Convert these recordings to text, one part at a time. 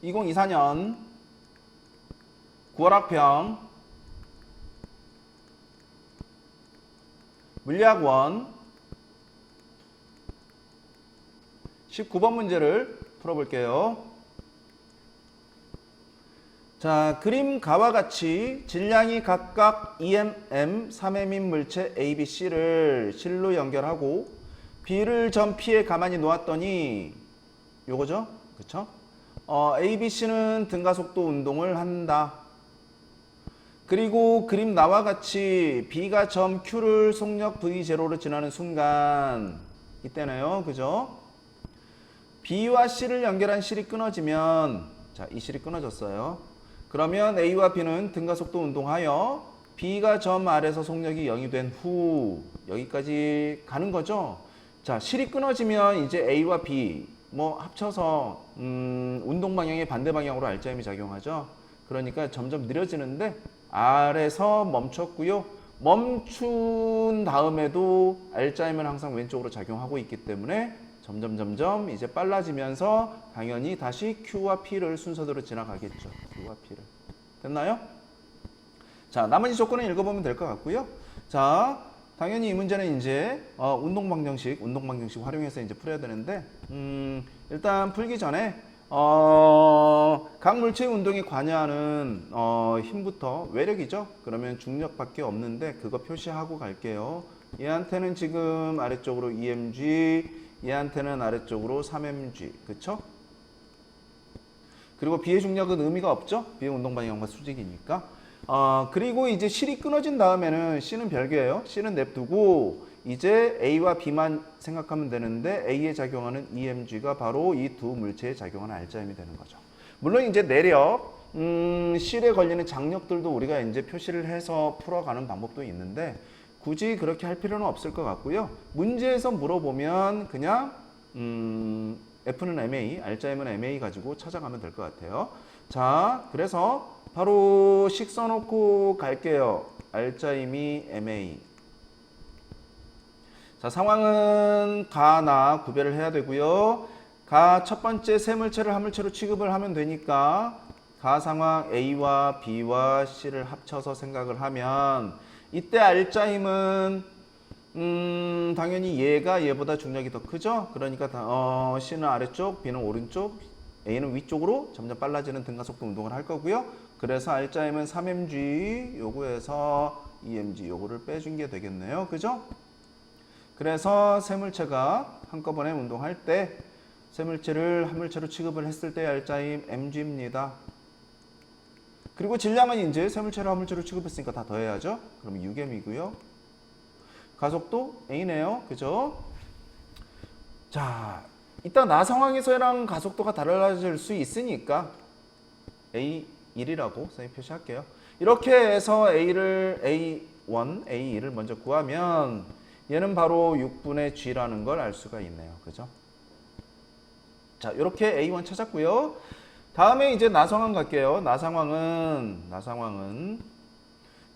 2024년 9월 학평 물리학원 19번 문제를 풀어볼게요. 자, 그림가와 같이 질량이 각각 2mm, 3mm인 물체 A, B, C를 실로 연결하고 B를 점 P에 가만히 놓았더니 요거죠? 그쵸? A, B, C는 등가속도 운동을 한다. 그리고 그림 나와 같이 B가 점 Q를 속력 V0로 지나는 순간 이때네요. 그죠? B와 C를 연결한 실이 끊어지면 자, 이 실이 끊어졌어요. 그러면 A와 B는 등가속도 운동하여 B가 점 R에서 속력이 0이 된 후 여기까지 가는 거죠. 자, 실이 끊어지면 이제 A와 B 뭐 합쳐서 운동 방향의 반대 방향으로 R자임이 작용하죠. 그러니까 점점 느려지는데 R에서 멈췄고요. 멈춘 다음에도 R자임은 항상 왼쪽으로 작용하고 있기 때문에 점점 이제 빨라지면서 당연히 다시 Q와 P를 순서대로 지나가겠죠. Q와 P를. 됐나요? 자, 나머지 조건은 읽어보면 될 것 같고요. 자, 당연히 이 문제는 이제 운동 방정식 활용해서 이제 풀어야 되는데 일단 풀기 전에 각 물체의 운동에 관여하는 힘부터 외력이죠. 그러면 중력밖에 없는데 그거 표시하고 갈게요. 얘한테는 지금 아래쪽으로 EMG, 얘한테는 아래쪽으로 3mg, 그쵸? 그리고 B의 중력은 의미가 없죠? B의 운동 방향과 수직이니까. 그리고 이제 실이 끊어진 다음에는 C는 별개예요. C는 냅두고 이제 A와 B만 생각하면 되는데 A에 작용하는 EMG가 바로 이 두 물체에 작용하는 R자임이 되는 거죠. 물론 이제 내력, 실에 걸리는 장력들도 우리가 이제 표시를 해서 풀어가는 방법도 있는데 굳이 그렇게 할 필요는 없을 것 같고요. 문제에서 물어보면 그냥 F는 MA, R자임은 MA 가지고 찾아가면 될 것 같아요. 자, 그래서 바로 식 써놓고 갈게요. R자임이 MA. 자, 상황은 가나 구별을 해야 되고요. 가 첫 번째 세 물체를 한 물체로 취급을 하면 되니까 가 상황 A와 B와 C를 합쳐서 생각을 하면 이때 R자임은 당연히 얘가 얘보다 중력이 더 크죠. 그러니까 C는 아래쪽, B는 오른쪽, A는 위쪽으로 점점 빨라지는 등가속도 운동을 할 거고요. 그래서 R자임은 3mg 요거에서 EMG 요거를 빼준 게 되겠네요. 그죠? 그래서 세 물체가 한꺼번에 운동할 때 세 물체를 한 물체로 취급을 했을 때 R자임 mg입니다. 그리고 질량은 이제 세 물체를 한 물체로 취급했으니까 다 더해야죠. 그럼 6m이고요. 가속도 A네요. 그죠? 자, 이따 나 상황에서랑 가속도가 달라질 수 있으니까 A1이라고 선생님 표시할게요. 이렇게 해서 A를 A1, A2를 먼저 구하면 얘는 바로 6분의 G라는 걸 알 수가 있네요. 그죠? 자, 이렇게 A1 찾았고요. 다음에 이제 나 상황 갈게요. 나 상황은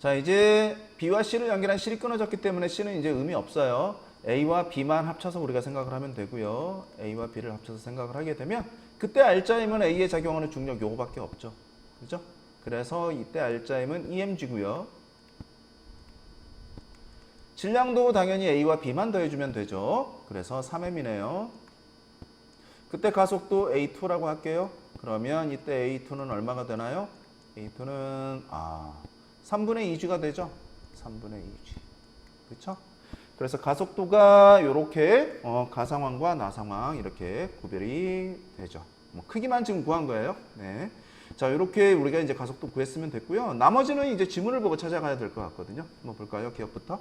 자, 이제 B와 C를 연결한 실이 끊어졌기 때문에 C는 이제 의미 없어요. A와 B만 합쳐서 우리가 생각을 하면 되고요. A와 B를 합쳐서 생각을 하게 되면 그때 R자임은 A에 작용하는 중력 요거밖에 없죠. 그죠? 그래서 이때 R자임은 EMG고요. 질량도 당연히 A와 B만 더해주면 되죠. 그래서 3m이네요. 그때 가속도 A2라고 할게요. 그러면 이때 A2는 얼마가 되나요? A2는 3분의 2G가 되죠. 3분의 2G. 그렇죠? 그래서 가속도가 이렇게 가상황과 나상황 이렇게 구별이 되죠. 뭐 크기만 지금 구한 거예요. 네. 자, 이렇게 우리가 이제 가속도 구했으면 됐고요. 나머지는 이제 지문을 보고 찾아가야 될 것 같거든요. 한번 볼까요? 기억부터.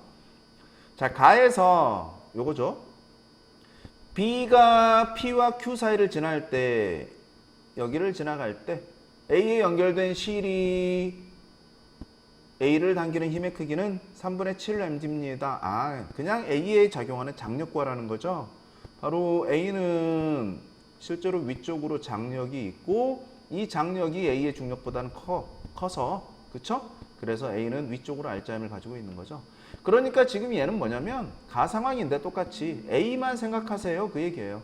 자, 가에서 요거죠. B가 P와 Q 사이를 지날 때 여기를 지나갈 때 A에 연결된 실이 A를 당기는 힘의 크기는 3분의 7 mg입니다. 그냥 A에 작용하는 장력 구하라는 거죠. 바로 A는 실제로 위쪽으로 장력이 있고 이 장력이 A의 중력보다는 커서 그쵸? 그래서 A는 위쪽으로 R자임을 가지고 있는 거죠. 그러니까 지금 얘는 뭐냐면 가상황인데 똑같이 A만 생각하세요. 그 얘기예요.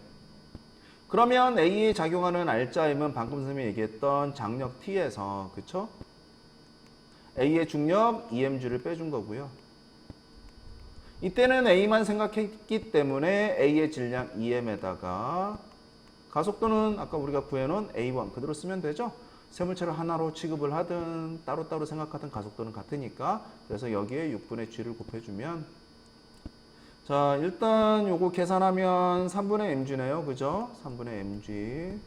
그러면 A에 작용하는 R자임은 방금 선생님이 얘기했던 장력 T에서, 그쵸? A의 중력 EMG를 빼준 거고요. 이때는 A만 생각했기 때문에 A의 질량 EM에다가 가속도는 아까 우리가 구해놓은 A1 그대로 쓰면 되죠? 세물체를 하나로 취급을 하든 따로따로 생각하든 가속도는 같으니까, 그래서 여기에 6분의 G를 곱해주면, 자 일단 요거 계산하면 3분의 mg네요. 그죠? 3분의 mg.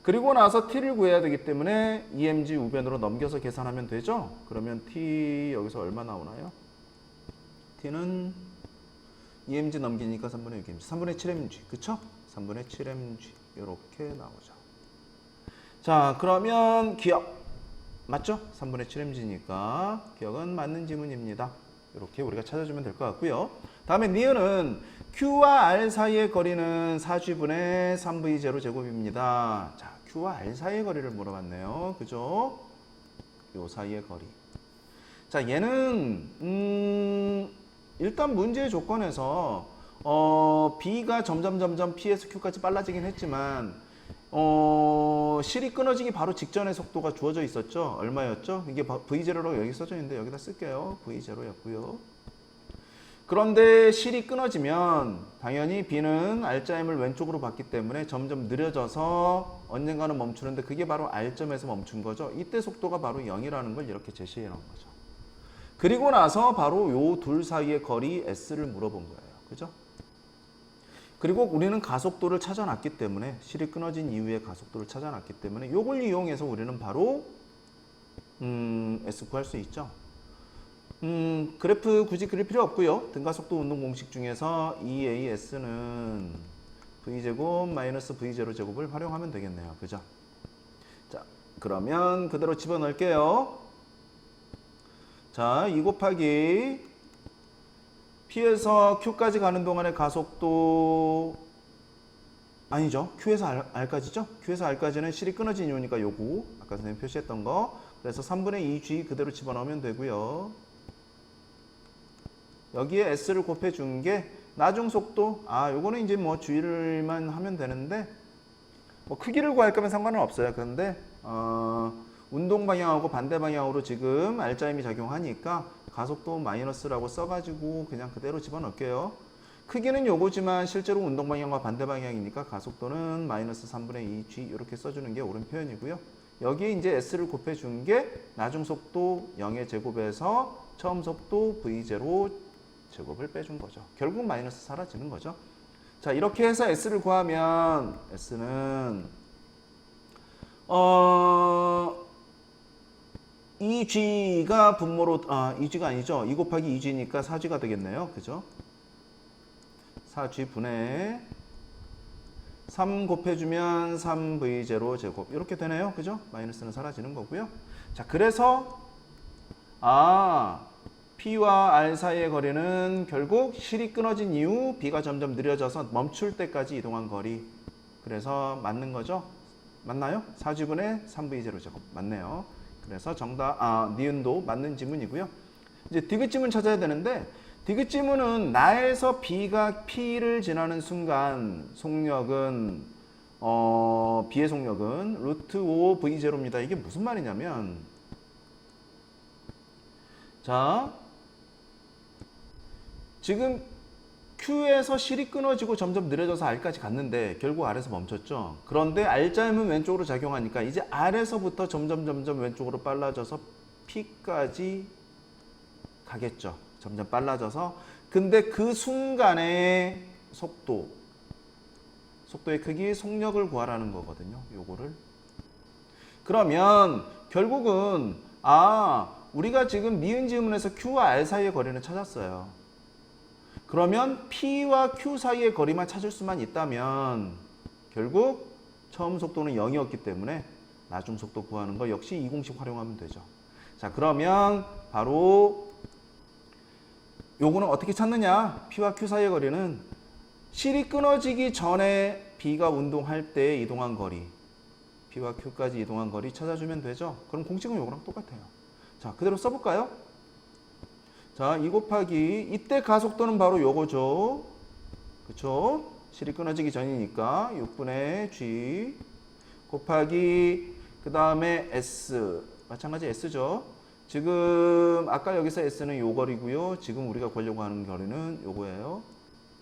그리고 나서 t를 구해야 되기 때문에 emg 우변으로 넘겨서 계산하면 되죠? 그러면 t 여기서 얼마 나오나요? t는 emg 넘기니까 3분의 6mg, 3분의 7mg, 그쵸? 3분의 7mg 이렇게 나오죠. 자 그러면 기억 맞죠? 3분의 7mg니까 기억은 맞는 지문입니다. 이렇게 우리가 찾아주면 될 것 같고요. 다음에 니은은 Q와 R 사이의 거리는 4G분의 3V0 제곱입니다. 자, Q와 R 사이의 거리를 물어봤네요. 그죠? 요 사이의 거리. 자, 얘는 일단 문제의 조건에서 B가 점점 P에서 Q까지 빨라지긴 했지만 실이 끊어지기 바로 직전의 속도가 주어져 있었죠. 얼마였죠? 이게 V0로 여기 써져 있는데 여기다 쓸게요. V0였고요. 그런데 실이 끊어지면 당연히 B는 R자임을 왼쪽으로 봤기 때문에 점점 느려져서 언젠가는 멈추는데 그게 바로 R점에서 멈춘 거죠. 이때 속도가 바로 0이라는 걸 이렇게 제시해 놓은 거죠. 그리고 나서 바로 요 둘 사이의 거리 S를 물어본 거예요. 그죠? 그리고 우리는 가속도를 찾아놨기 때문에, 실이 끊어진 이후에 가속도를 찾아놨기 때문에 이걸 이용해서 우리는 바로 S 구할 수 있죠. 그래프 굳이 그릴 필요 없고요. 등가속도 운동 공식 중에서 EAS는 V제곱 마이너스 V0 제곱을 활용하면 되겠네요. 그죠? 자, 그러면 그대로 집어넣을게요. 자, 2 곱하기 P에서 Q까지 가는 동안의 가속도 아니죠. Q에서 R까지죠. Q에서 R까지는 실이 끊어진 이유니까 요거 아까 선생님 표시했던 거. 그래서 3분의 2G 그대로 집어넣으면 되고요. 여기에 S를 곱해준 게 나중 속도. 요거는 이제 뭐 주의를만 하면 되는데 뭐 크기를 구할 거면 상관은 없어요. 그런데 운동 방향하고 반대 방향으로 지금 R자임이 작용하니까 가속도 마이너스라고 써가지고 그냥 그대로 집어넣을게요. 크기는 요거지만 실제로 운동 방향과 반대 방향이니까 가속도는 마이너스 3분의 2g 이렇게 써주는 게 옳은 표현이고요. 여기에 이제 S를 곱해준 게 나중 속도 0의 제곱에서 처음 속도 V0 제곱을 빼준 거죠. 결국 마이너스 사라지는 거죠. 자, 이렇게 해서 S를 구하면 S는 2G가 분모로 2G가 아니죠. 2 곱하기 2G니까 4G가 되겠네요. 그죠? 4G 분의 3 곱해주면 3V0 제곱 이렇게 되네요. 그죠? 마이너스는 사라지는 거고요. 자, 그래서 P와 R 사이의 거리는 결국 실이 끊어진 이후 B가 점점 느려져서 멈출 때까지 이동한 거리. 그래서 맞는 거죠? 맞나요? 4G분의 3V0 제곱 맞네요. 그래서 정답, 니은도 맞는 지문이고요. 이제 디귿 지문 찾아야 되는데, 디귿 지문은 나에서 B가 P를 지나는 순간 속력은, B의 속력은 루트 5 V0입니다. 이게 무슨 말이냐면, 자, 지금 Q에서 실이 끊어지고 점점 느려져서 R까지 갔는데 결국 R에서 멈췄죠. 그런데 R자임은 왼쪽으로 작용하니까 이제 R에서부터 점점 왼쪽으로 빨라져서 P까지 가겠죠. 점점 빨라져서. 근데 그 순간의 속도의 크기, 속력을 구하라는 거거든요. 요거를. 그러면 결국은 우리가 지금 니은 지문에서 Q와 R 사이의 거리는 찾았어요. 그러면 P와 Q 사이의 거리만 찾을 수만 있다면 결국 처음 속도는 0이었기 때문에 나중 속도 구하는 거 역시 이 공식 활용하면 되죠. 자, 그러면 바로 요거는 어떻게 찾느냐? P와 Q 사이의 거리는 실이 끊어지기 전에 B가 운동할 때 이동한 거리, P와 Q까지 이동한 거리 찾아주면 되죠. 그럼 공식은 요거랑 똑같아요. 자, 그대로 써볼까요? 자, 2 곱하기 이때 가속도는 바로 요거죠. 그쵸? 실이 끊어지기 전이니까 6분의 G 곱하기 그 다음에 S 마찬가지 S죠. 지금 아까 여기서 S는 요 거리고요. 지금 우리가 구하려고 하는 거리는 요거예요.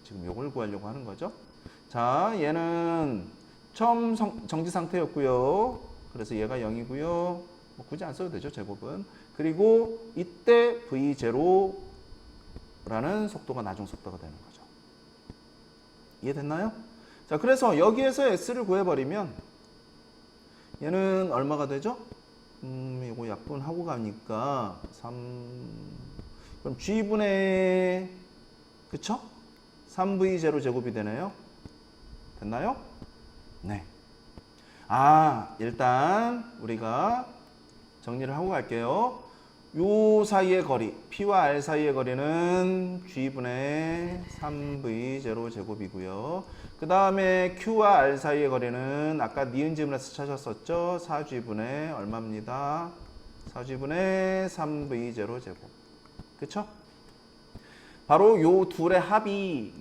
지금 요걸 구하려고 하는 거죠. 자, 얘는 처음 정지 상태였고요. 그래서 얘가 0이고요. 뭐 굳이 안 써도 되죠, 제곱은. 그리고 이때 V0라는 속도가 나중 속도가 되는 거죠. 이해됐나요? 자, 그래서 여기에서 S를 구해버리면 얘는 얼마가 되죠? 이거 약분하고 가니까 3 그럼 G분의 그쵸? 3V0 제곱이 되네요. 됐나요? 네. 일단 우리가 정리를 하고 갈게요. 요 사이의 거리, P와 R 사이의 거리는 G분의 3V0 제곱이고요. 그 다음에 Q와 R 사이의 거리는 아까 니은지문에서 찾았었죠? 4G분의 얼마입니다? 4G분의 3V0 제곱. 그쵸? 바로 요 둘의 합이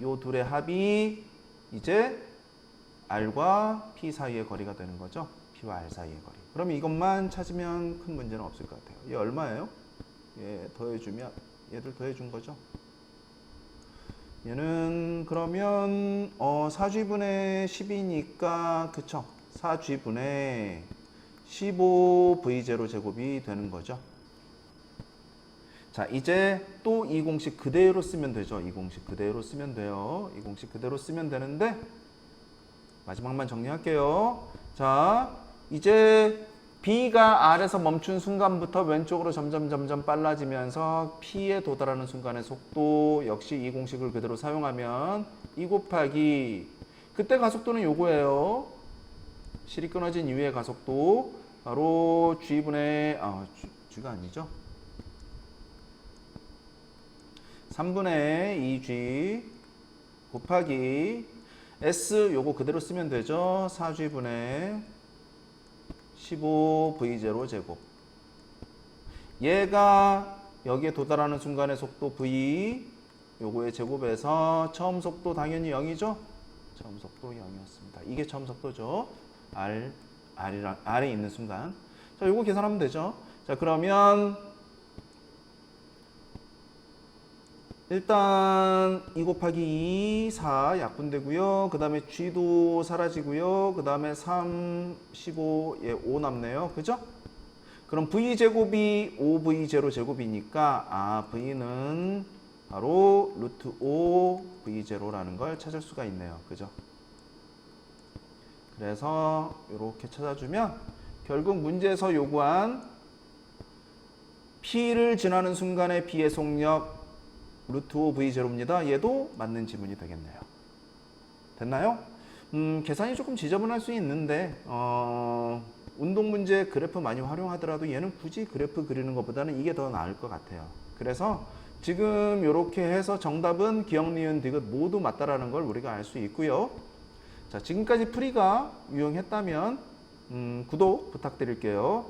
이제 R과 P 사이의 거리가 되는 거죠. P와 R 사이의 거리. 그럼 이것만 찾으면 큰 문제는 없을 것 같아요. 얘 얼마예요? 얘 더해주면 얘들 더해준 거죠. 얘는 그러면 4G분의 10이니까 그쵸? 4G분의 15V0 제곱이 되는 거죠. 자, 이제 또 이 공식 그대로 쓰면 되죠. 이 공식 그대로 쓰면 돼요. 이 공식 그대로 쓰면 되는데 마지막만 정리할게요. 자, 이제 B가 R에서 멈춘 순간부터 왼쪽으로 점점 빨라지면서 P에 도달하는 순간의 속도 역시 이 공식을 그대로 사용하면 2 곱하기 그때 가속도는 요거예요. 실이 끊어진 이후의 가속도 바로 G분의 G가 아니죠. 3분의 2G 곱하기 S 요거 그대로 쓰면 되죠. 4G분의 15V0 제곱. 얘가 여기에 도달하는 순간의 속도 V 요거의 제곱에서 처음 속도 당연히 0이죠. 처음 속도 0이었습니다. 이게 처음 속도죠. R에 있는 순간. 자, 요거 계산하면 되죠. 자, 그러면 일단 2 곱하기 2, 4 약분되고요. 그 다음에 G도 사라지고요. 그 다음에 3, 15, 5 남네요. 그죠? 그럼 V제곱이 5V0 제곱이니까 V는 바로 루트 5V0라는 걸 찾을 수가 있네요. 그죠? 그래서 이렇게 찾아주면 결국 문제에서 요구한 P를 지나는 순간의 B의 속력 루트 5V0입니다. 얘도 맞는 지문이 되겠네요. 됐나요? 계산이 조금 지저분할 수 있는데 운동 문제 그래프 많이 활용하더라도 얘는 굳이 그래프 그리는 것보다는 이게 더 나을 것 같아요. 그래서 지금 이렇게 해서 정답은 기억, 니은, 디귿 모두 맞다라는 걸 우리가 알 수 있고요. 자, 지금까지 풀이가 유용했다면 구독 부탁드릴게요.